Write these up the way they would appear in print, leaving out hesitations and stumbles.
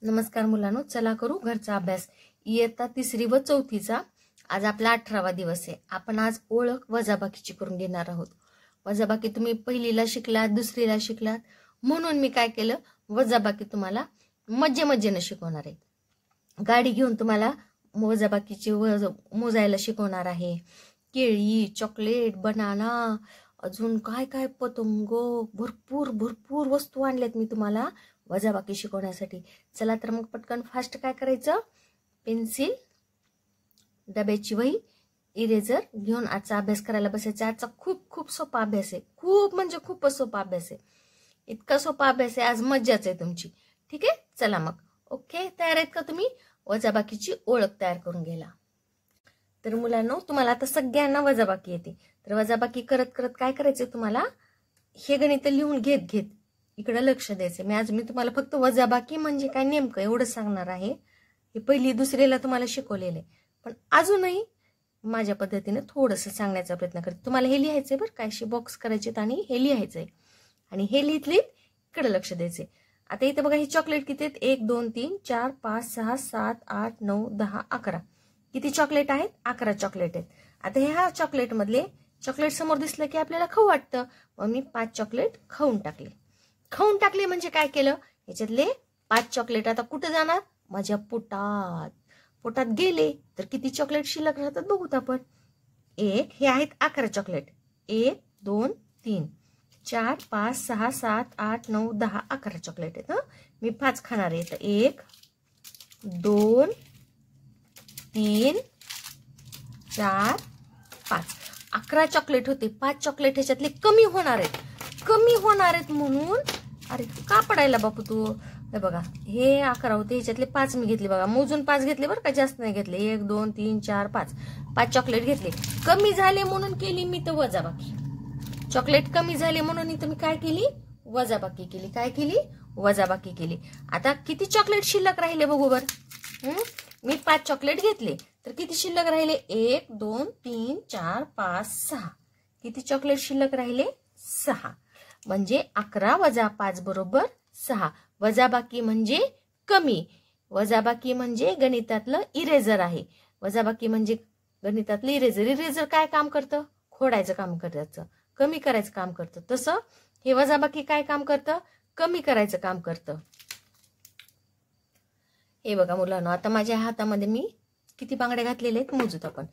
नमस्कार मुलांनो, चला करू घरचा अभ्यास. इयत्ता 3री व 4थीचा आज आपला 18वा दिवस आहे. आपण आज ओळख वजाबाकीची करून घेणार आहोत. वजाबाकी तुम्ही पहिलीला शिकलात, दुसरीला शिकलात, म्हणून मी काय केलं, वजाबाकी तुम्हाला मज्जेने शिकवणार आहे. गाडी घेऊन तुम्हाला वजाबाकीची मोजायला शिकवणार आहे. केळी, चॉकलेट, बनाना, अजून काय काय पतंग, भरपूर वस्तू आणल्यात मी तुम्हाला वजाबाकी शिकवण्यासाठी. चला तर मग पटकन फास्ट काय करायचं, पेन्सिल, डब्याची वही, इरेजर घेऊन आजचा अभ्यास करायला बसायचा. आजचा खूप सोपा अभ्यास आहे. खूपच सोपा अभ्यास आहे. इतका सोपा अभ्यास आहे, आज मज्जाच आहे तुमची. ठीक आहे, चला मग. ओके, तयार आहेत का तुम्ही? वजाबाकीची ओळख तयार करून घ्यायला. तर मुलांनो, तुम्हाला आता सगळ्यांना वजाबाकी येते. तर वजाबाकी करत काय करायचं, तुम्हाला हे गणित लिहून घेत इकडे लक्ष द्यायचं. आज मी तुम्हाला फक्त वजाबाकी म्हणजे काय नेमकं एवढं सांगणार आहे. हे पहिली दुसरीला तुम्हाला शिकवलेलं आहे, पण अजूनही माझ्या पद्धतीने थोडंसं सांगण्याचा प्रयत्न करते. तुम्हाला हे लिहायचंय बरं, काय अशी बॉक्स करायचे आणि हे लिहायचंय, आणि हे लिहित इकडे लक्ष द्यायचंय. आता इथे बघा, ही चॉकलेट किती आहेत? 1 2 3 4 5 6 7 8 9 10 11. किती चॉकलेट आहेत? 11 चॉकलेट आहेत. आता ह्या चॉकलेट मधले चॉकलेट समोर दिसलं की आपल्याला खाऊ वाटतं, मग मी 5 चॉकलेट खाऊन टाकले म्हणजे काय केलं, याच्यातले 5 चॉकलेट आता कुठे जाणार? माझ्या पोटात गेले तर किती चॉकलेट शिल्लक राहतात बघूत आपण. हे आहेत 11 चॉकलेट. 1 2 3 4 5 6 7 8 9 10 11 चॉकलेट आहेत. मी 5 खाणार आहे. तर 1 2 3 4 5 11 चॉकलेट होते. 5 चॉकलेट ह्याच्यातले कमी होणार आहेत म्हणून, अरे का पडायला बापू तू. हे बघा, हे 11 होते, ह्याच्यातले 5 मी घेतले. बघा, मोजून 5 घेतले बरं का, जास्त नाही घेतले. 1 2 3 4 5 चॉकलेट घेतले. कमी झाले म्हणून केली मी तर वजाबाकी. चॉकलेट कमी झाले म्हणून इथं मी काय केली? वजाबाकी केली. काय केली? वजाबाकी केली. आता किती चॉकलेट शिल्लक राहिले बघू बर. मी 5 चॉकलेट घेतले तर किती शिल्लक राहिले? 1 2 3 4 5 6. किती चॉकलेट शिल्लक राहिले? 6. म्हणजे 11 वजा 5 बरोबर 6. वजाबाकी म्हणजे कमी. वजाबाकी म्हणजे गणितातलं इरेजर आहे. वजाबाकी म्हणजे गणितातलं इरेजर काय काम करतं? खोडायचं काम करायचं, कमी करायचं काम करतं. तसं हे वजाबाकी काय काम करतं? कमी करायचं काम करतं. हे बघा मुलांनो, आता माझ्या हातामध्ये मी किती बांगड्या घातलेल्या आहेत मोजूत आपण.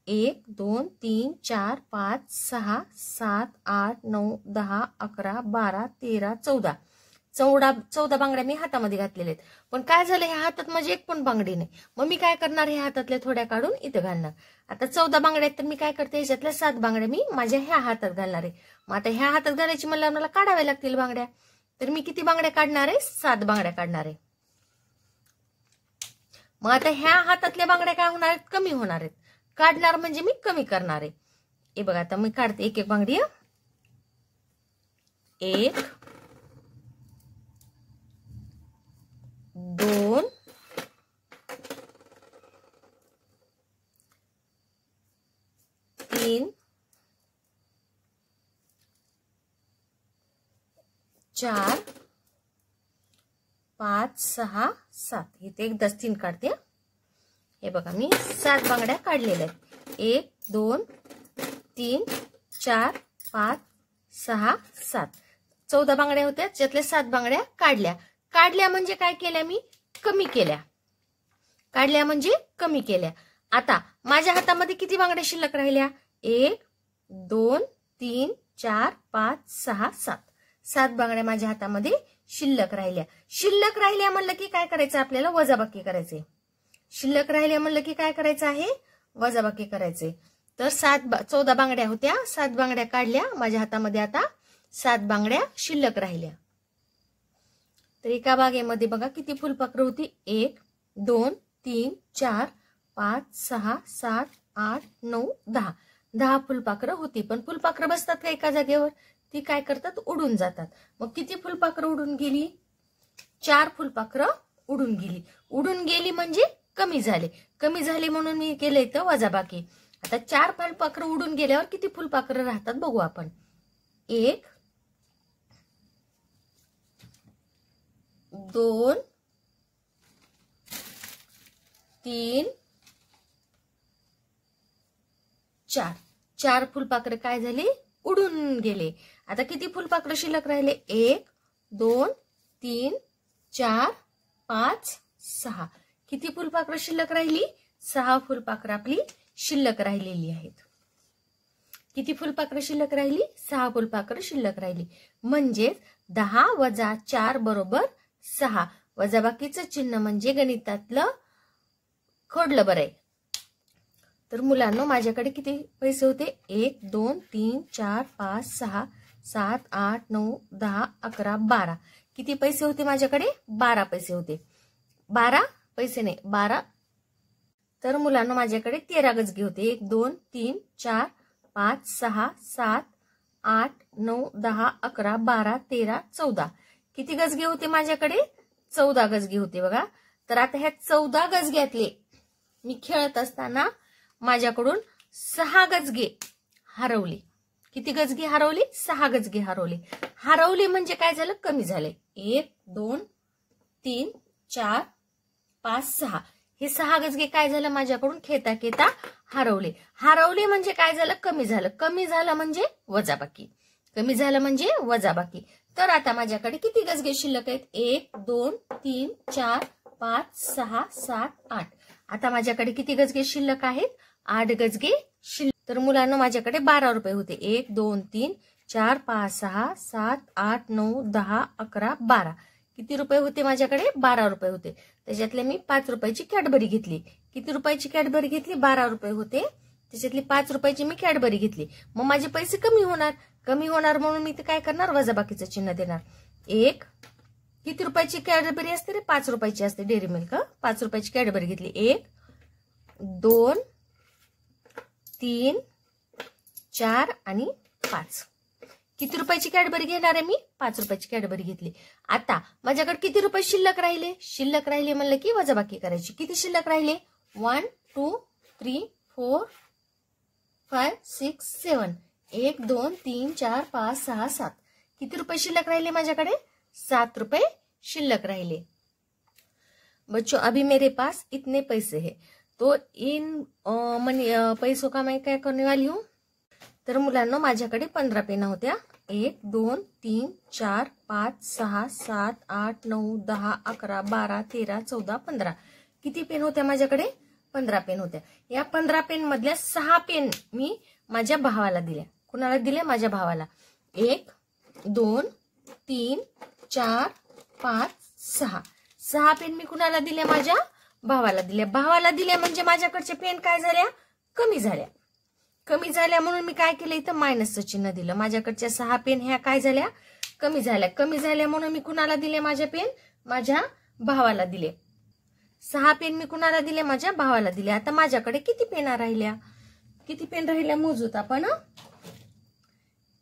1 2 3 4 5 6 7 8 9 10 11 12 13 14 बांगड्या मी हातामध्ये घातलेल्या आहेत. पण काय झालं, ह्या हातात माझी एक पण बांगडी नाही. मग मी काय करणार, ह्या हातातल्या थोड्या काढून इथं घालणार. आता 14 बांगड्या आहेत, तर मी काय करते, ह्याच्यातल्या 7 बांगड्या मी माझ्या ह्या हातात घालणार आहे. मग आता ह्या हातात घालायची मला काढाव्या लागतील बांगड्या. तर मी किती बांगड्या काढणार आहे? 7 बांगड्या काढणार आहे. मग आता ह्या हातातल्या बांगड्या काय होणार आहेत? कमी होणार आहेत. काढणार म्हणजे मी कमी करणार आहे. हे बघा, आता मी काढते एक बांगडी. 1 2 3 4 5 6 7. इथे 1 10 3 काढते. हे बघा, मी 7 बांगड्या काढलेल्या आहेत. 1 2 3 4 5 6 7. 14 बांगड्या होत्या, त्यातल्या 7 बांगड्या काढल्या म्हणजे काय केल्या? मी कमी केल्या. काढल्या म्हणजे कमी केल्या. आता माझ्या हातामध्ये किती बांगड्या शिल्लक राहिल्या? 1 2 3 4 5 6 7. 7 बांगड्या माझ्या हातामध्ये शिल्लक राहिल्या म्हणलं की काय करायचं आपल्याला? वजाबाकी करायचे. शिल्लक राहिल्या म्हणलं की काय करायचं आहे? वजाबाकी करायचे. तर 14 बांगड्या होत्या, 7 बांगड्या काढल्या. माझ्या हातामध्ये आता 7 बांगड्या शिल्लक राहिल्या. तर एका बागेमध्ये बघा किती फुलपाखरं होती? 1 2 3 4 5 6 7 8 9 10. 10 फुलपाखरं होती. पण फुलपाखरं बसतात का एका जागेवर? ती काय करतात? उडून जातात. मग किती फुलपाखरं उडून गेली? 4 फुलपाखरं उडून गेली म्हणजे कमी झाले म्हणून मी केलं इथं वजाबाकी. आता 4 फुलपाखरं उडून गेल्यावर किती फुलपाखरं राहतात बघू आपण. 1 2 3 4 4 फुलपाखरे काय झाले उडून गेले. आता किती फुलपाखरं शिल्लक राहिले 1 2 3 4 5 6. किती फुलपाखरं शिल्लक राहिली 6 फुलपाखरं आपली शिल्लक राहिलेली आहेत. किती फुलपाखरं शिल्लक राहिली 6 फुलपाखरं शिल्लक राहिली. म्हणजे 10 वजा 4 बरोबर 6. वजाबाकीचं चिन्ह म्हणजे गणितातलं खोडलं बरं आहे. तर मुलांनो माझ्याकडे किती पैसे होते 1 2 3 4 5 6 7 8 9 10 11 12. किती पैसे होते माझ्याकडे 12 पैसे होते. 12 पैसे नाही 12. तर मुलांनो माझ्याकडे 13 गजगे होते. 1 2 3 4 5 6 7 8 9 10 11 12 13 14. किती गजगे होते माझ्याकडे 14 गजगे होते बघा. तर आता ह्या 14 गजग्यातले मी खेळत असताना माझ्याकडून 6 गजगे हरवले. किती गजगे हरवले 6 गजगे हरवले. हरवले म्हणजे काय झालं कमी झाले. 1 2 3 4 5 6. हे 6 गजगे काय झालं माझ्याकडून खेळता खेळता हरवले. हरवले म्हणजे काय झालं कमी झालं. कमी झालं म्हणजे वजाबाकी. कमी झालं म्हणजे वजाबाकी. तर आता माझ्याकडे किती गजगे शिल्लक आहेत 1 2 3 4 5 6 7 8. आता माझ्याकडे किती गजगे शिल्लक आहेत 8 गजगे शिल्लक. तर मुलांना माझ्याकडे 12 रुपये होते. 1 2 3 4 5 6 7 8 9 10 11 12. किती रुपये होते माझ्याकडे 12 रुपये होते. त्याच्यातले मी 5 रुपयाची कॅडबरी घेतली. किती रुपयाची कॅडबरी घेतली 12 रुपये होते. त्याच्यातली 5 रुपयाची मी कॅडबरी घेतली. मग माझे पैसे कमी होणार म्हणून मी ते काय करणार वजाबाकीचं चिन्ह देणार. 1 किती रुपयाची कॅडबरी असते रे 5 रुपयाची असते डेअरी मिल्क. 5 रुपयाची कॅडबरी घेतली. 1 2 3 4 आणि 5. किती रुपयाची कॅडबरी घेणार आहे मी 5 रुपयाची कॅडबरी घेतली. आता माझ्याकडे किती रुपये शिल्लक राहिले. शिल्लक राहिले म्हणलं की वजाबाकी करायची. किती शिल्लक राहिले 1 2 3 4 5 6 7. 1 2 3 4 5 6 7. किती रुपये शिल्लक राहिले माझ्याकडे 7 रुपये शिल्लक राहिले. बच्चों अभी मेरे पास इतने पैसे हैं तो इन पैसों का मैं क्या करने वाली हूँ. तर मुलांना माझ्याकडे 15 पेना होत्या. 1 2 3 4 5 6 7 8 9 10 11 12 13 14 15. किती पेन होत्या माझ्याकडे 15 पेन होत्या. या 15 पेन मधल्या 6 पेन मी माझ्या भावाला दिल्या. कुणाला दिल्या माझ्या भावाला. 1 2 3 4 5 6. 6 पेन मी कुणाला दिल्या माझ्या भावाला दिल्या. भावाला दिल्या म्हणजे माझ्याकडचे पेन काय झाल्या कमी झाल्या. कमी झाल्या म्हणून मी काय केलं इथं मायनसचं चिन्ह दिलं. माझ्याकडच्या 6 पेन ह्या काय झाल्या कमी झाल्या. कमी झाल्या म्हणून मी कुणाला दिले माझ्या पेन माझ्या भावाला दिले. 6 पेन मी कुणाला दिले माझ्या भावाला दिले. आता माझ्याकडे किती पेना राहिल्या. किती पेन राहिल्या मोजूत आपण.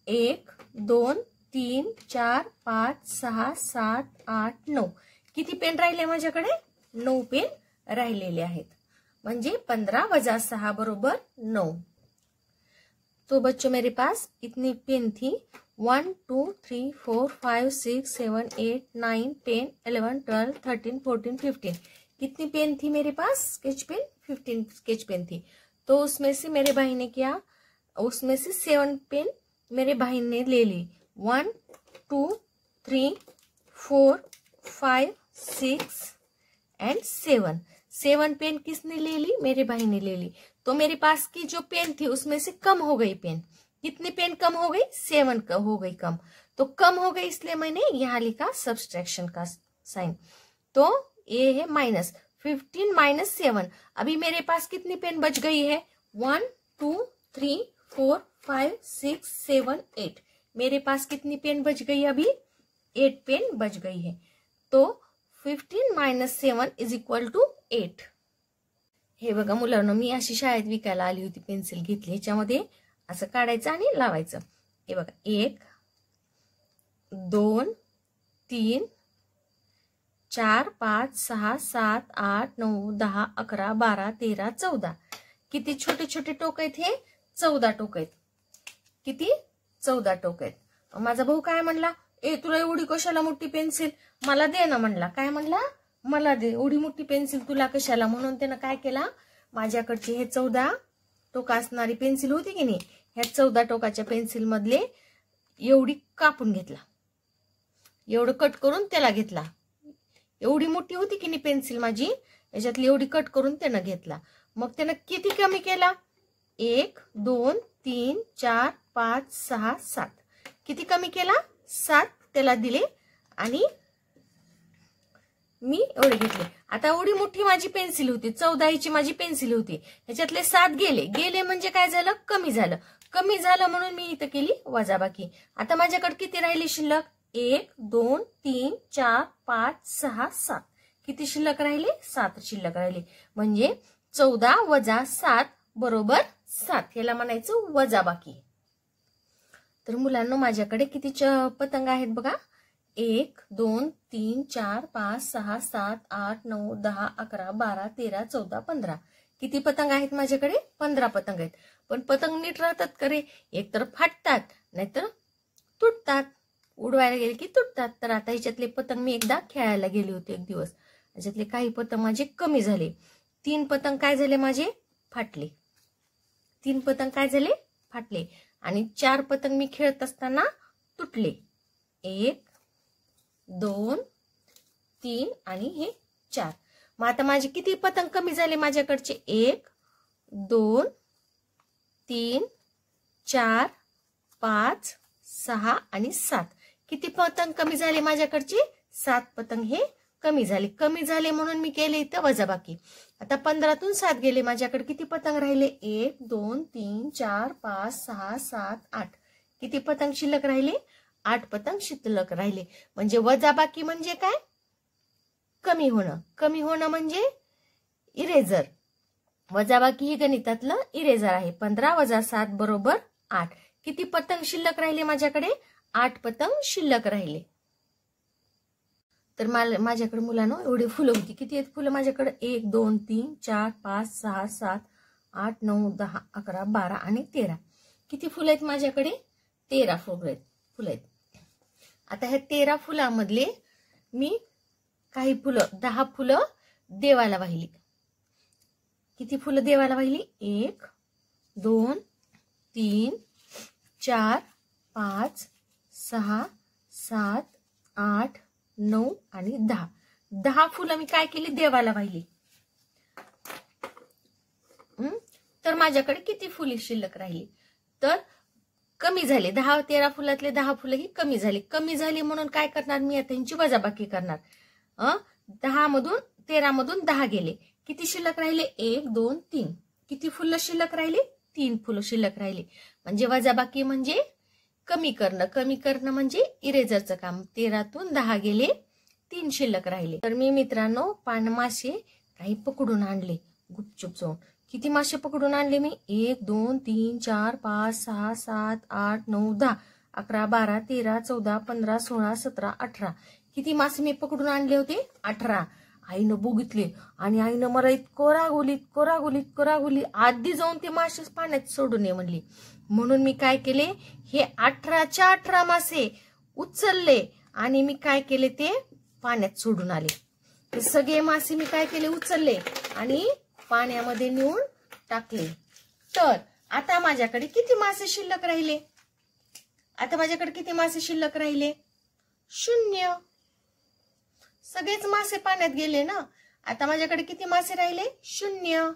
1 2 3 4 5 6 7 8 9. किती पेन राहिले माझ्याकडे 9 पेन राहिलेले आहेत. म्हणजे 15 वजा 6 बरोबर 9. तो बच्चों मेरे पास इतनी पेन थी 1 2 3 4 5 6 7 8 9 10 11 12 13 14 15. कितनी पेन थी मेरे पास स्केच पेन 15 स्केच पेन थी. तो उसमें से मेरे भाई ने क्या उसमें से 7 पेन मेरे भाई ने ले ली. 1 2 3 4 5 6 एंड 7. 7 पेन किसने ले ली मेरे भाई ने ले ली. तो मेरे पास की जो पेन थी उसमें से कम हो गई पेन. कितनी पेन कम हो गई 7 हो गई कम. तो कम हो गई इसलिए मैंने यहाँ लिखा सब्सट्रैक्शन का साइन. तो ये है माइनस 15 माइनस 7. अभी मेरे पास कितनी पेन बच गई है 1 2 3 4 5 6 7 8. मेरे पास कितनी पेन बच गई अभी 8 पेन बच गई है. तो 15 माइनस 7 इज इक्वल टू 8. हे बघा मुलांना मी अशी शाळेत विकायला आली होती पेन्सिल घेतली. ह्याच्यामध्ये असं काढायचं आणि लावायचं. हे बघा 1 2 3 4 5 6 7 8 9 10 11 12 13 14. किती छोटे छोटे टोक आहेत हे 14 टोक आहेत. किती 14 टोक आहेत. माझा भाऊ काय म्हणला तुला एवढी कशाला मोठी पेन्सिल मला दे ना म्हणला. काय म्हणला मला दे, एवढी मोठी पेन्सिल तुला कशाला, म्हणून त्यानं काय केला, माझ्याकडची हे 14 टोक असणारी पेन्सिल होती की नाही, ह्या 14 टोकाच्या पेन्सिल मधले एवढी कापून घेतला, एवढं कट करून त्याला घेतला. एवढी मोठी होती की नाही पेन्सिल माझी, याच्यातली एवढी कट करून त्यानं घेतला. मग त्यानं किती कमी केला, 1 2 3 4 5 6 7, किती कमी केला, 7 त्याला दिले आणि मी एवढे घेतले. आता एवढी मोठी माझी पेन्सिल होती, 14 इंची माझी पेन्सिल होती, ह्याच्यातले 7 गेले. गेले म्हणजे काय झालं, कमी झालं. कमी झालं म्हणून मी इथं केली वजाबाकी. आता माझ्याकडे किती राहिली शिल्लक, 1 2 3 4 5 6 7, किती शिल्लक राहिले, 7 शिल्लक राहिले. म्हणजे 14 वजा 7 बरोबर 7, याला म्हणायचं वजाबाकी. तर मुलांना माझ्याकडे किती पतंग आहेत बघा, 1 2 3 4 5 6 7 8 9 10 11 12 13 14 15, किती पतंग आहेत माझ्याकडे, 15 पतंग आहेत. पण पतंग नीट राहतात करे, एकतर फाटतात नाहीतर तुटतात, उडवायला गेले की तुटतात. तर आता ह्याच्यातले पतंग मी एकदा खेळायला गेले होते एक दिवस, ह्याच्यातले काही पतंग माझे कमी झाले. 3 पतंग काय झाले माझे, फाटले. 3 पतंग काय झाले, फाटले. आणि 4 पतंग मी खेळत असताना तुटले. 1 2 3 आणि हे 4. मग आता माझे किती पतंग कमी झाले माझ्याकडचे, 1 2 3 4 5 6 आणि 7, किती पतंग कमी झाले माझ्याकडचे, 7 पतंग हे कमी झाले. कमी झाले म्हणून मी केले इथं वजाबाकी. आता 15तून 7 गेले, माझ्याकडे किती पतंग राहिले, 1 2 3 4 5 6 7 8, किती पतंग शिल्लक राहिले, 8 पतंग शिल्लक राहिले. म्हणजे वजाबाकी म्हणजे काय, कमी होणं. कमी होणं म्हणजे इरेजर. वजाबाकी ही गणितातलं इरेजर आहे. 15 वजा 7 बरोबर 8, किती पतंग शिल्लक राहिले माझ्याकडे, 8 पतंग शिल्लक राहिले. तर माझ्याकडे मुलांनो एवढी फुलं होती. किती आहेत फुलं माझ्याकडे, 1 2 3 4 5 6 7 8 9 10 11 12 आणि 13, किती फुलं आहेत माझ्याकडे, 13 फुलं आहेत. आता ह्या 13 फुलांमधले मी काही फुलं, 10 फुलं देवाला वाहिली. किती फुलं देवाला वाहिली, 1 2 3 4 5 6 7 8 9 आणि 10. 10 फुलं मी काय केली, देवाला वाहिली. तर माझ्याकडे किती फुले शिल्लक राहिली, तर कमी झाले. 10 13 फुलातले 10 फुलं ही कमी झाली. कमी झाली म्हणून काय करणार मी, आता यांची वजाबाकी करणार. 10 मधून 13 मधून 10 गेले, किती शिल्लक राहिले, 1 2 3, किती फुलं शिल्लक राहिले, 3 फुलं शिल्लक राहिले. म्हणजे वजाबाकी म्हणजे कमी करणं. कमी करणं म्हणजे इरेजरचं काम. 13तून 10 गेले, 3 शिल्लक राहिले. तर मी मित्रांनो मासे काही पकडून आणले गुपचूप जाऊन. किती मासे पकडून आणले मी, 1 2 3 4 5 6 7 8 9 10 11 12 13 14 15 16 17 18, किती मासे मी पकडून आणले होते, 18. आईनं बघितले आणि आईनं मला इतकं रागवली, आधी जाऊन ते मासे पाण्यात सोडून ये म्हणली. म्हणून मी काय केले, हे 18च्या 18 मासे उचलले आणि मी काय केले, ते पाण्यात सोडून आले. ते सगळे मासे मी काय केले, उचलले आणि पाण्यामध्ये नेऊन टाकले. तर आता माझ्याकडे किती मासे शिल्लक राहिले, आता माझ्याकडे किती मासे शिल्लक राहिले, 0. सगळेच मासे पाण्यात गेले ना. आता माझ्याकडे किती मासे राहिले, 0.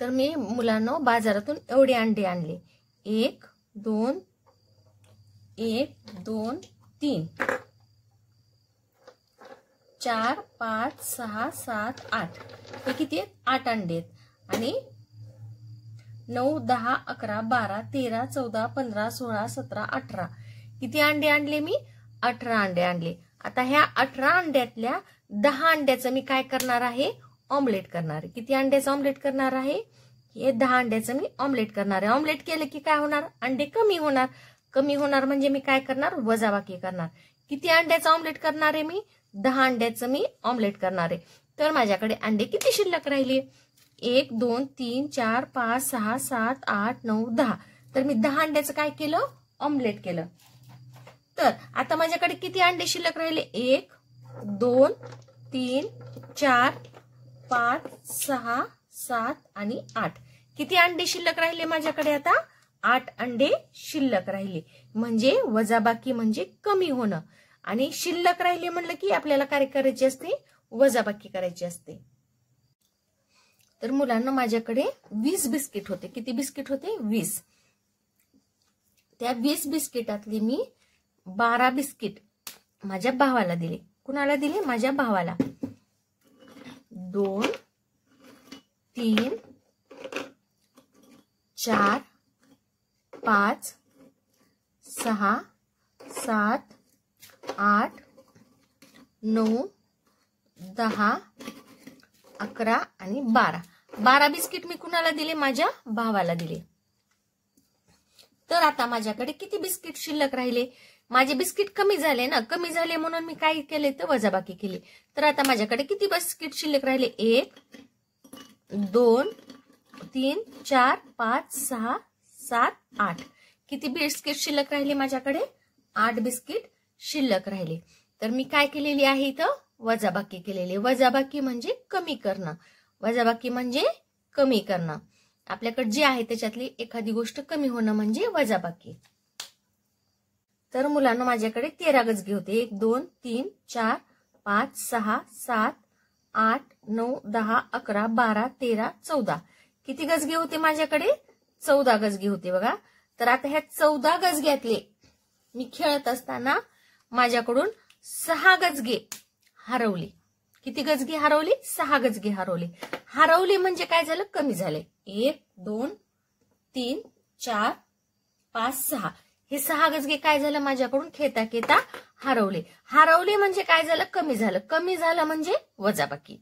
तर मी मुलांनो बाजारातून एवढे अंडे आणले, 1 2 3 4 5 6 7 8, हे किती आहेत, 8 अंडे आहेत. आणि 9 10 11 12 13 14 15 16 17 18, किती अंडे आणले मी, 18 अंडे आणले. आता ह्या 18 अंड्यातल्या 10 अंड्याचं मी काय करणार आहे, ऑमलेट करणार आहे. किती अंड्याचं ऑमलेट करणार आहे, हे 10 अंड्याचं मी ऑमलेट करणार आहे. ऑमलेट केलं की काय होणार, अंडे कमी होणार. कमी होणार म्हणजे मी काय करणार, वजाबाकी करणार. किती अंड्याचं ऑमलेट करणार आहे मी, 10 अंड्याचं मी ऑमलेट करणार आहे. तर माझ्याकडे अंडे किती शिल्लक राहिले, 1 2 3 4 5 6 7 8 9 10. तर मी 10 अंड्याचं काय केलं, ऑमलेट केलं. तर आता माझ्याकडे किती अंडे शिल्लक राहिले, 1 2 3 4 5 6 7 आणि 8. किती अंडे शिल्लक राहिले माझ्याकडे आता? 8 अंडे शिल्लक राहिले. म्हणजे वजाबाकी म्हणजे कमी होणं. आणि शिल्लक राहिले म्हणलं की आपल्याला काय करायचे असते? वजाबाकी करायची असते. तर मुलांना माझ्याकडे 20 बिस्किट होते. किती बिस्किट होते? 20. त्या 20 बिस्किटातली मी 12 बिस्किट माझ्या भावाला दिले. कुणाला दिले? माझ्या भावाला. 2 3 4 5 6 7 8 9 10 11 आणि 12. 12 बिस्किट मी कुणाला दिले? माझ्या भावाला दिले. तर आता माझ्याकडे किती बिस्किट शिल्लक राहिले? माझे बिस्किट कमी झाले ना. कमी झाले म्हणून मी काय केले? तर वजाबाकी केली. तर आता माझ्याकडे किती बिस्किट शिल्लक राहिले? 1 2 3 4 5 6 7 8. किती बिस्किट शिल्लक राहिले माझ्याकडे? 8 बिस्किट शिल्लक राहिले. तर मी काय केलेली आहे इथं? वजाबाकी केलेली. वजाबाकी म्हणजे कमी करणं. वजाबाकी म्हणजे कमी करणं. आपल्याकडे जे आहे त्याच्यातली एखादी गोष्ट कमी होणं म्हणजे वजाबाकी. तर मुलांना माझ्याकडे 13 गजगे होते. 1 2 3 4 5 6 7 8 9 10 11 12 13 14. किती गजगे होते माझ्याकडे? 14 गजगे होते बघा. तर आता ह्या 14 गजग्यातले मी खेळत असताना माझ्याकडून 6 गजगे हरवले. किती गजगे हरवले? 6 गजगे हरवले. हरवले म्हणजे काय झालं? कमी झाले. 1 2 3 4 5 6. हे 6 गजगे काय झालं? माझ्याकडून खेळता खेळता हरवले. हरवले म्हणजे काय झालं? कमी झालं. कमी झालं म्हणजे वजाबाकी.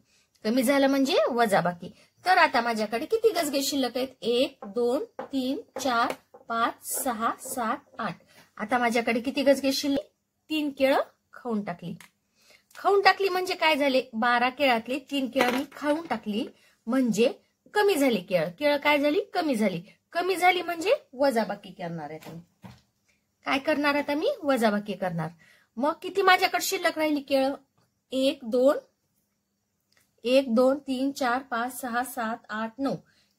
कमी झालं म्हणजे वजाबाकी. तर आता माझ्याकडे किती गजगे शिल्लक आहेत? 1 2 3 4 5 6 7 8. आता माझ्याकडे किती गजगे शिल्लक? 3 केळं खाऊन टाकली. खाऊन टाकली म्हणजे काय झाले? 12 केळातले 3 केळं मी खाऊन टाकली म्हणजे कमी झाली केळं. केळं काय झाली? कमी झाली. कमी झाली म्हणजे वजाबाकी करणार आहे. काय करणार आता मी? वजाबाकी करणार. मग किती माझ्याकडे शिल्लक राहिली केळं? 1 2 3 4 5 6 7 8 9.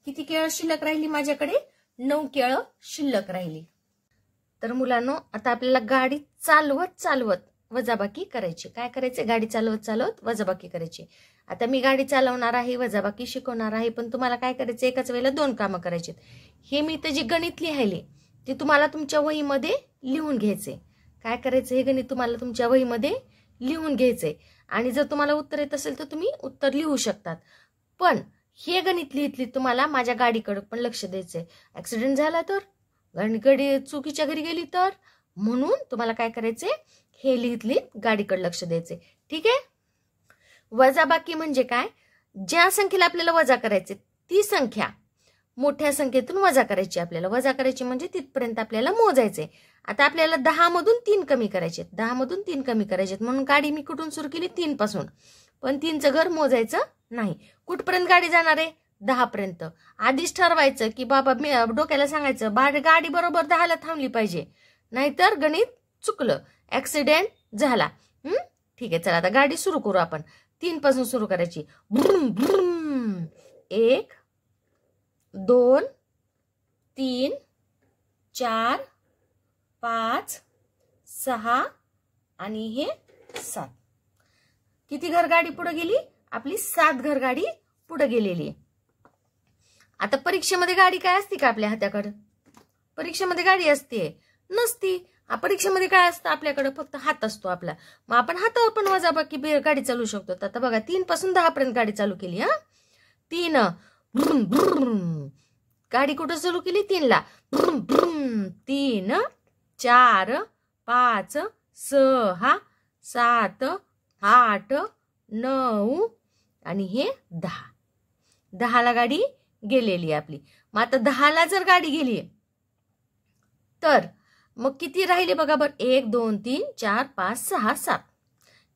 किती केळं शिल्लक राहिली माझ्याकडे? 9 केळं शिल्लक राहिली. तर मुलांनो आता आपल्याला गाडी चालवत चालवत वजाबाकी करायची. काय करायचे? गाडी चालवत चालवत वजाबाकी करायची. आता मी गाडी चालवणार आहे, वजाबाकी शिकवणार आहे, पण तुम्हाला काय करायचं? एकाच वेळेला 2 कामं करायची. हे मी तर जे गणित लिहायले ते तुम्हाला तुमच्या वहीमध्ये लिहून घ्यायचे. काय करायचं? हे गणित तुम्हाला तुमच्या वहीमध्ये लिहून घ्यायचंय. आणि जर तुम्हाला उत्तर येत असेल तर तुम्ही उत्तर लिहू शकतात. पण हे गणित लिहितली तुम्हाला माझ्या गाडीकडे पण लक्ष द्यायचंय. ऍक्सिडेंट झाला तर, गाडी चुकीच्या घरी गेली तर, म्हणून तुम्हाला काय करायचंय? हे लिहितली गाडीकडे लक्ष द्यायचे. ठीक आहे? वजाबाकी म्हणजे काय? ज्या संख्येला आपल्याला वजा करायचे ती संख्या मोठ्या संख्येतून वजा करायची. आपल्याला वजा करायची म्हणजे तिथपर्यंत आपल्याला मोजायचे. आता आपल्याला 10 मधून 3 कमी करायचे. 10 मधून 3 कमी करायचे म्हणून गाडी मी कुठून सुरू केली? 3 पासून. पण 3चं घर मोजायचं नाही. कुठपर्यंत गाडी जाणार आहे? 10 पर्यंत. आधीच ठरवायचं की बाबा मी डोक्याला सांगायचं गाडी बरोबर 10ला थांबली पाहिजे, नाहीतर गणित चुकलं, ऍक्सिडेंट झाला. ठीक आहे, चला आता गाडी सुरू करू आपण. 3 पासून सुरू करायची. 1 2 3 4 5 6 आणि हे 7. किती घर गाडी पुढे गेली? आपली 7 घर गाडी पुढे गेलेली. आता परीक्षेमध्ये गाडी काय असते का आपल्या हाताकडे? परीक्षेमध्ये गाडी असते? नसती. परीक्षेमध्ये काय असतं? आपल्याकडे फक्त हात असतो आपला. मग आपण हातावर पण वजाबाकी गाडी चालू शकतो. आता बघा 3 पासून 10 पर्यंत गाडी चालू केली. 3 गाडी कुठं सुरू केली? 3ला. 3 4 5 6 7 8 9 आणि हे 10. 10ला गाडी गेलेली आपली. मग आता 10ला जर गाडी गेली तर मग किती राहिले बघा बरं? 1 2 3 4 5 6 7.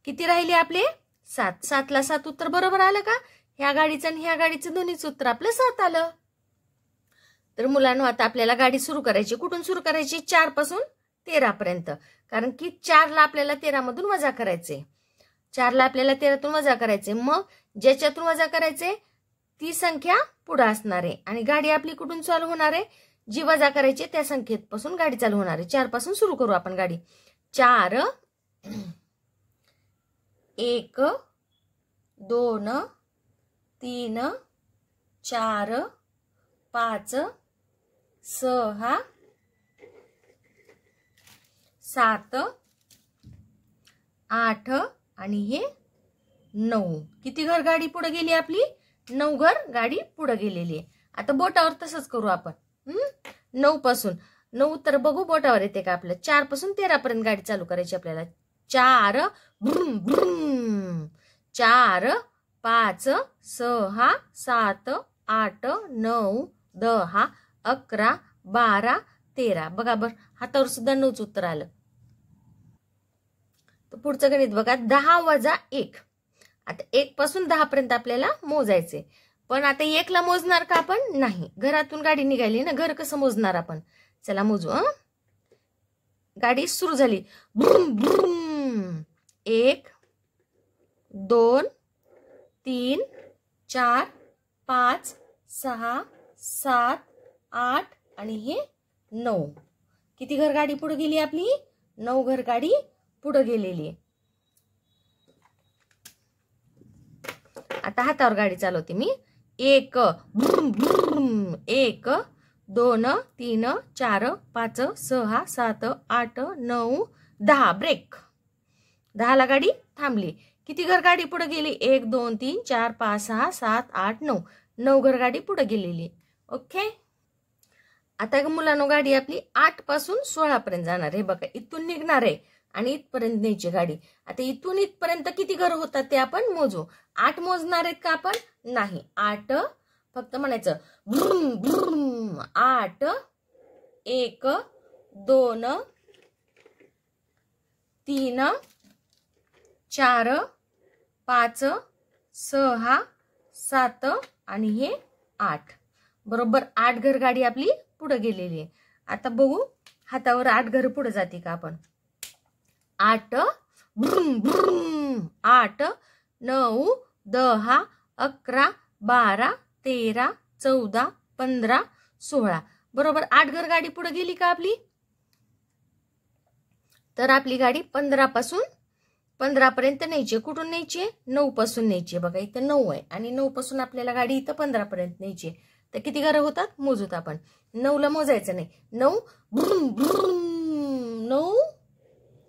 किती राहिले आपले? 7. 7ला 7 उत्तर बरोबर आलं का? ह्या गाडीचं आणि ह्या गाडीचं दोन्हीच उत्तर आपलं 7 आलं. तर मुलांनो आता आपल्याला गाडी सुरू करायची. कुठून सुरू करायची? 4 पासून 13 पर्यंत. कारण की 4ला आपल्याला 13 मधून वजा करायचे. 4ला आपल्याला 13तून वजा करायचे. मग ज्याच्यातून वजा करायचे ती संख्या पुढे असणार आहे आणि गाडी आपली कुठून चालू होणार आहे, जी वजा करायची त्या संख्येपासून गाडी चालू होणार आहे. 4 पासून सुरू करू आपण गाडी. 4 1 2 3 4 5 6 7 8 आणि हे 9. किती घर गाडी पुढे गेली आपली? 9 घर गाडी पुढे गेलेली आहे. आता बोटावर तसंच करू आपण. 9 पासून 9 तर बघू बोटावर येते का आपलं. 4 पासून 13 पर्यंत गाडी चालू करायची आपल्याला. 4 ब्रुम ब्रुम 4 5 6 7 8 9 10 11 12 13. बघा बर हातावर सुद्धा 9च उत्तर आलं. तर पुढचं गणित बघा. 10 वजा 1. आता 1 पासून 10 पर्यंत आपल्याला मोजायचे. पण आता 1 ला मोजणार का आपण? नाही. घरातून गाडी निघाली ना, घर कसं मोजणार आपण? चला मोजू. गाडी सुरू झाली. ब्रुम ब्रुम 1 2 3 4 5 6 7 8 आणि हे 9. किती घर गाडी पुढे गेली आपली? 9 घर गाडी पुढे गेलेली आहे. आता हातावर गाडी चालवते मी. 1 ब्रुम ब्रुम 1 2 3 4 5 6 7 8 9 10. ब्रेक. 10 ला गाडी थांबली. किती घर गाडी पुढे गेली? 1 2 3 4 5 6 7 8 9. 9 घर गाडी पुढे गेलेली. ओके. आता मुलांनो गाडी आपली 8 पासून 16 पर्यंत जाणार आहे. बघा इथून निघणार आहे आणि इथपर्यंत न्यायची गाडी. आता इथून इथपर्यंत किती घर होतात ते आपण मोजू. 8 मोजणार आहेत का आपण? नाही. 8 फक्त म्हणायचं ब्रुम ब्रुम 8 1 2 3 4 5 6 7 आणि हे 8. बरोबर 8 घर गाडी आपली पुढे गेलेली आहे. आता बघू हातावर 8 घर पुढे जाते का आपण. 8 ब्रुम ब्रुम 8 9 10 11 12 13 14 15 16. बरोबर 8 घर गाडी पुढे गेली का आपली? तर आपली गाडी 15 पासून 15 पर्यंत न्यायची. कुठून न्यायची? 9 पासून न्यायची. बघा इथं 9 आहे आणि 9 पासून आपल्याला गाडी इथं 15 पर्यंत न्यायची. तर किती घरं होतात? मोजूत आपण. 9 ला मोजायचं नाही. 9 ब्रुम ब्रुम 9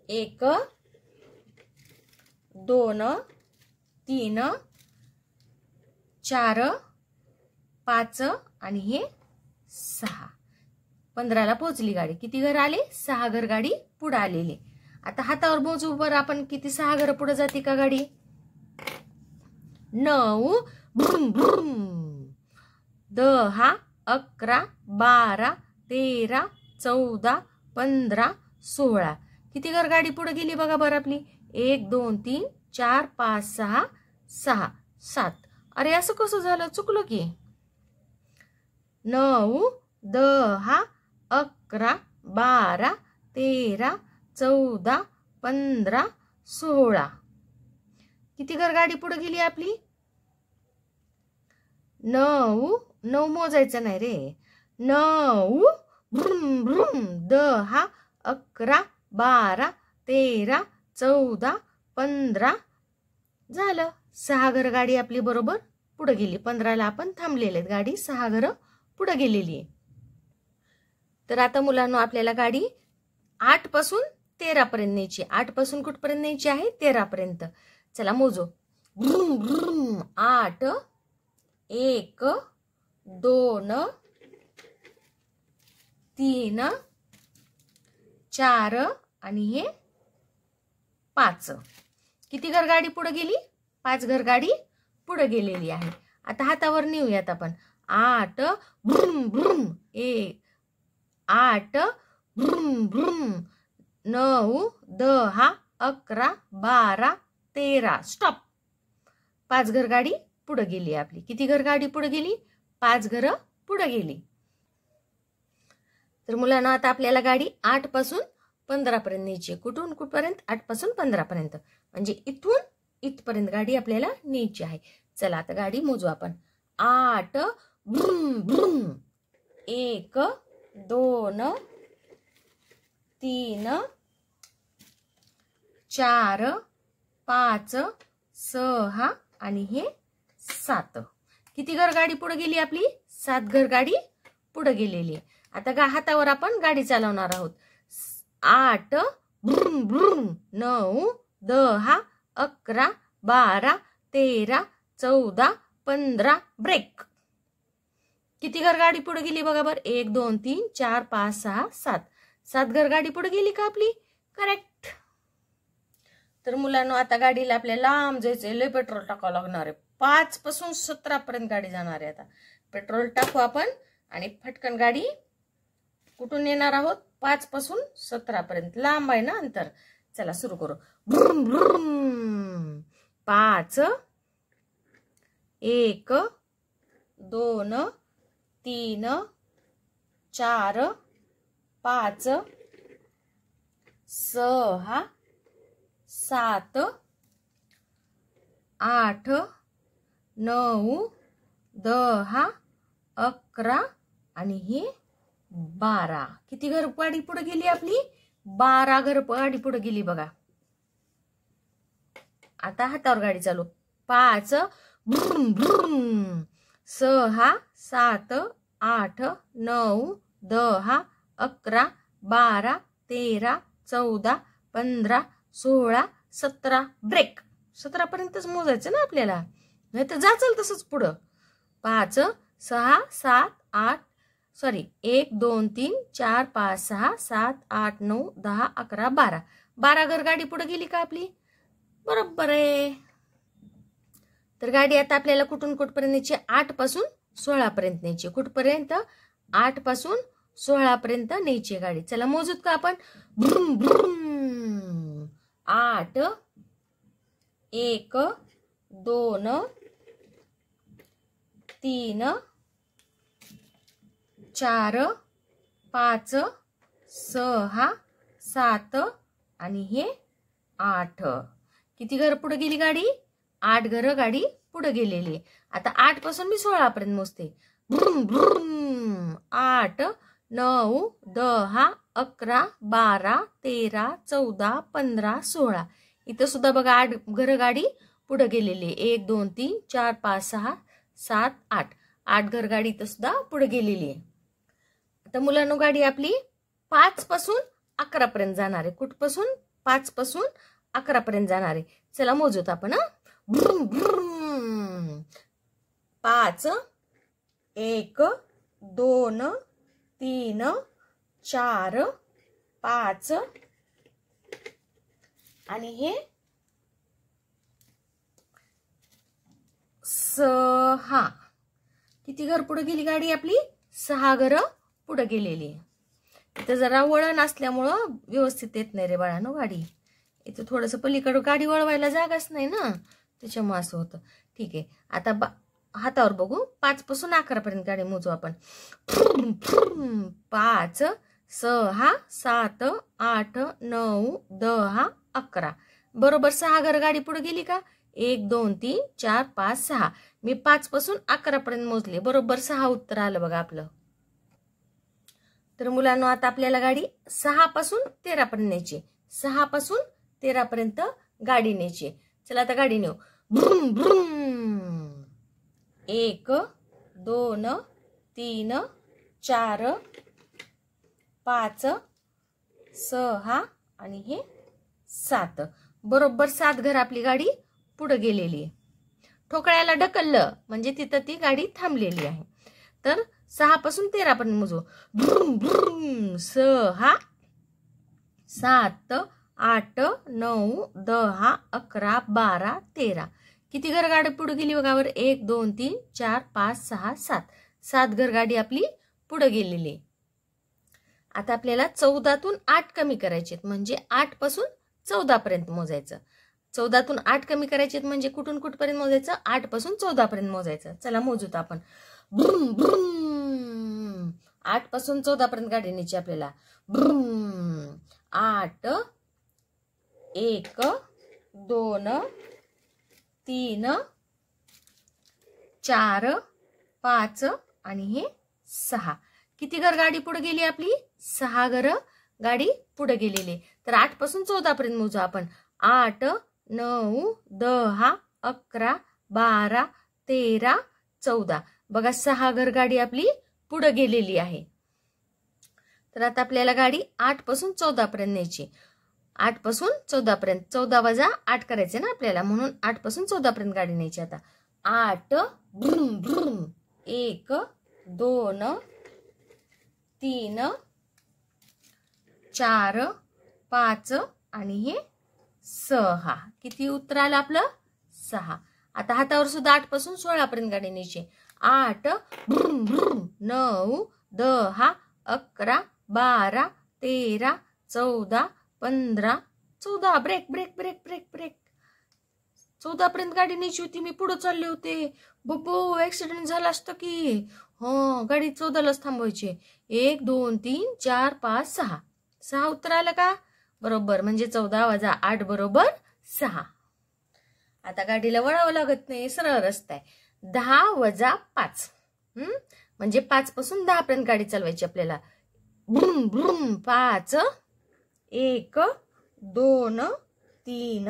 1 2 3 4 5 आणि हे 6. 15 ला पोहोचली गाडी. किती घर आले? 6 घर गाडी पुढे आलेली. आता हातावर मोजू बरं आपण किती 6 घर पुढे जाते का गाडी. 9 ब्रुम ब्रुम 10 11 12 13 14 15 16. किती घर गाडी पुढे गेली बघा बरं आपली. 1 2 3 4 5 6 6 7. अरे असं कसं झालं? चुकलं की. 9 10 11 12 13 14 15 16. किती घर गाडी पुढे गेली आपली? 9 9 मोजायचं नाही रे. 9 ब्रुम ब्रुम 10 11 12 13 14 15. झालं. 6 घर गाडी आपली बरोबर पुढे गेली. 15 ला आपण थांबलेले आहेत. गाडी 6 घर पुढे गेलेली आहे. तर आता मुलांनो आपल्याला गाडी 8 पासून 13 पर्यंत न्यायची. 8 पासून कुठपर्यंत न्यायची आहे? 13 पर्यंत. चला मोजू. ब्रुम ब्रुम 8 1 2 3 4 आणि हे 5. किती घर गाडी पुढे गेली? 5 घर गाडी पुढे गेलेली आहे. आता हातावर नेऊयात आपण. 8 ब्रुम ब्रुम 8 ब्रुम ब्रुम 9 10 11 12 13. स्टॉप. 5 घर गाडी पुढे गेली आपली. किती घर गाडी पुढे गेली? 5 घर पुढे गेली. तर मुलांना आता आपल्याला गाडी 8 पासून 15 पर्यंत न्यायची. कुठून कुठपर्यंत? 8 पासून 15 पर्यंत. म्हणजे इथून इथपर्यंत गाडी आपल्याला न्यायची आहे. चला आता गाडी मोजू आपण. 8 ब्रुम ब्रुम. 1 2 3 4 5 6 आणि हे 7. किती घर गाडी पुढे गेली आपली? 7 घर गाडी पुढे गेलेली. आता हातावर आपण गाडी चालवणार आहोत. 8 ब्रुम ब्रुम. 9 10 11 12 13 14 15 ब्रेक. किती घर गाडी पुढे गेली बघा बरं? 1 2 3 4 5 6 7. 7 घर गाडी पुढे गेली का आपली? करेक्ट. तर मुलांनो आता गाडीला आपल्याला लांब जायचंय, लय पेट्रोल टाकावं लागणार आहे. 5 पासून 17 पर्यंत गाडी जाणार आहे. आता पेट्रोल टाकू आपण आणि फटकन गाडी कुठून येणार आहोत? 5 पासून 17 पर्यंत. लांब आहे ना अंतर. चला सुरू करू. ब्रुम ब्रुम. 5 1 2 3 4 5 6 7 8 9 10 11 आणि हे 12. किती घर गाडी पुढे गेली आपली? 12 घर गाडी पुढे गेली बघा. आता हातावर गाडी चालू. 5 ब्रुम ब्रुम. 6 7 8 9 10 11 12 13 14 15 16 17 ब्रेक. 17 पर्यंतच मोजायचं ना आपल्याला, नाही तर जाचल तसंच पुढं. 5 6 7 8 1 2 3 4 5 6 7 8 9 10 11 12. 12 घर गाडी पुढे गेली का आपली? बरोबर आहे. तर गाडी आता आपल्याला कुठून कुठपर्यंत न्यायची? 8 पासून 16 पर्यंत न्यायची. कुठपर्यंत? 8 पासून 16 पर्यंत न्यायची गाडी. चला मोजूत का आपण? ब्रुम ब्रुम. 8 1 2 3 4 5 6 7 आणि हे 8. किती घर पुढे गेली गाडी? 8 घर गाडी पुढे गेलेली. आता 8 पासून मी 16 पर्यंत मोजते. ब्रुम ब्रुम. 8 9 10 11 12 13 14 15 16. इथं सुद्धा बघा 8 घर गाडी पुढे गेलेली. 1 2 3 4 5 6 7 8. 8 घर गाडी इथं सुद्धा पुढे गेलेली आहे. आता मुलांनो गाडी आपली 5 पासून 11 पर्यंत जाणार आहे. कुठपासून? 5 पासून 11 पर्यंत जाणार आहे. चला मोजूत आपण. ब्रुम ब्रुम. 5 1 2 3 4 5 आणि हे 6. किती घर पुढे गेली गाडी आपली? 6 घर पुढे गेलेली. इथं जरा वळण असल्यामुळं व्यवस्थित येत नाही रे बाळानो गाडी. इथं थोडंसं पलीकडं गाडी वळवायला जागाच नाही ना, त्याच्यामुळे असं होतं. ठीक आहे. आता हातावर बघू. 5 पासून 11 पर्यंत गाडी मोजू आपण. 5 6 7 8 9 10 11. बरोबर 6 घर गाडी पुढे गेली का? 1 2 3 4 5 6. मी 5 पासून 11 पर्यंत मोजले. बरोबर 6 उत्तर आलं बघा आपलं. तर मुलांनो आता आपल्याला गाडी 6 पासून 13 पर्यंत न्यायची. 6 पासून 13 पर्यंत गाडी न्यायची. चला आता गाडी नेऊ. ब्रुम ब्रुम. 1 2 3 4 5 6 आणि हे 7. बरोबर 7 घर आपली गाडी पुढे गेलेली आहे. ठोकळ्याला ढकललं म्हणजे तिथं ती गाडी थांबलेली आहे. तर 6 पासून 13 पर्यंत मोजू. ब्रुम ब्रुम. 6 7 8 9 10 11 12 13. किती घर गाडी पुढे गेली बघावर? 1 2 3 4 5 6 7. 7 घर गाडी आपली पुढे गेलेली. आता आपल्याला 14तून 8 कमी करायचे म्हणजे 8 पासून 14 पर्यंत मोजायचं. 14तून 8 कमी करायचे म्हणजे कुठून कुठपर्यंत मोजायचं? 8 पासून 14 पर्यंत मोजायचं. चला मोजूत आपण. ब्रुम ब्रुम. 8 पासून 14 पर्यंत गाडी न्यायची आपल्याला. ब्रुम. 8 1 2 3 4, 5 आणि हे 6. किती घर गाडी पुढे गेली आपली? 6 घर गाडी पुढे गेलेली. तर 8 पासून 14 पर्यंत मोजू आपण. 8, 9, 10, 11, 12, 13, 14. बघा 6 घर गाडी आपली पुढे गेलेली आहे. तर आता आपल्याला गाडी 8 पासून 14 पर्यंत न्यायची. 8 पासून 14 पर्यंत. 14 वजा 8 करायचे ना आपल्याला, म्हणून 8 पासून 14 पर्यंत गाडी न्यायची. आता 8 ब्रुम ब्रुम, 1, 2, 3, 4, 5 आणि हे 6. किती उत्तर आलं आपलं? 6. आता हातावर सुद्धा 8 पासून 16 पर्यंत गाडी न्यायची. 8 ब्रुम ब्रुम, 9, 10, 11, 12, 13, 14, 15, 14. Break break break break break. 14 पर्यंत गाडी न्यायची होती, मी पुढे चालले होते. बब्बो, ऍक्सिडेंट झाला असतं की. हो, गाडी 14लाच थांबवायची. 1, 2, 3, 4, 5, 6. 6 उत्तर आलं का? बरोबर. म्हणजे 14 वजा 8 बरोबर 6. आता गाडीला वळावं लागत नाही, सरळ रस्ता आहे. 10 वजा 5 म्हणजे 5 पासून 10 पर्यंत गाडी चालवायची आपल्याला. ब्रुम ब्रुम. 5, 1, 2, 3,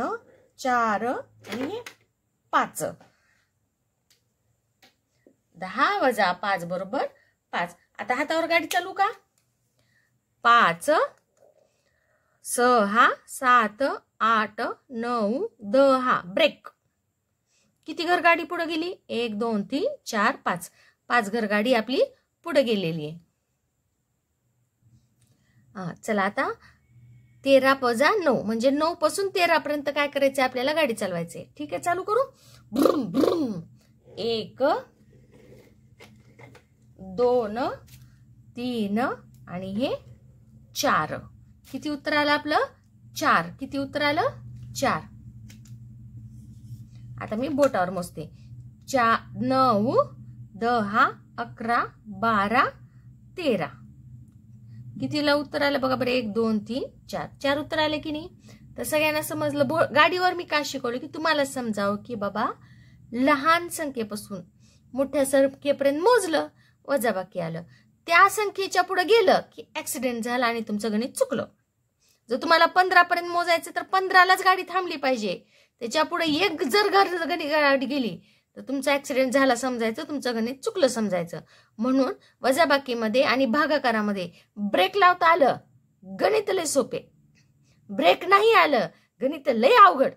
4 आणि 5. 10 वजा 5 बरोबर 5. आता हातावर गाडी चालू का? 5, 6, 7, 8, 9, 10. ब्रेक. किती घर गाडी पुढे गेली? 1, 2, 3, 4, 5. 5 घर गाडी आपली पुढे गेलेली आहे. चला आता 13 वजा 9 म्हणजे 9 पासून 13 पर्यंत काय करायचं आपल्याला? गाडी चालवायची. ठीक आहे, चालू करू. ब्रुम ब्रुम. 1, 2, 3 आणि हे 4. किती उत्तर आलं आपलं? 4. किती उत्तर आलं? 4. आता मी बोटावर मोजते. 9, 10, 11, 12, 13. कितीला उत्तर आलं बघा बरं? 1, 2, 3, 4. 4 उत्तर आले की नाही? तर सगळ्यांना समजलं. गाडीवर मी का शिकवलं की तुम्हाला समजावं की बाबा लहान संख्येपासून मोठ्या संख्येपर्यंत मोजलं, वजाबाकी आलं. त्या संख्येच्या पुढे गेलं की ऍक्सिडेंट झाला आणि तुमचं गणित चुकलं. जर तुम्हाला 15 पर्यंत मोजायचं तर 15लाच गाडी थांबली पाहिजे. त्याच्या पुढे एक जर गाडी गेली तर तुमचा ऍक्सिडेंट झाला समजायचं, तुमचं गणित चुकलं समजायचं. म्हणून वजाबाकीमध्ये आणि भागाकारामध्ये ब्रेक लावता आलं, गणित लय सोपे. ब्रेक नाही आलं, गणित लय अवघड.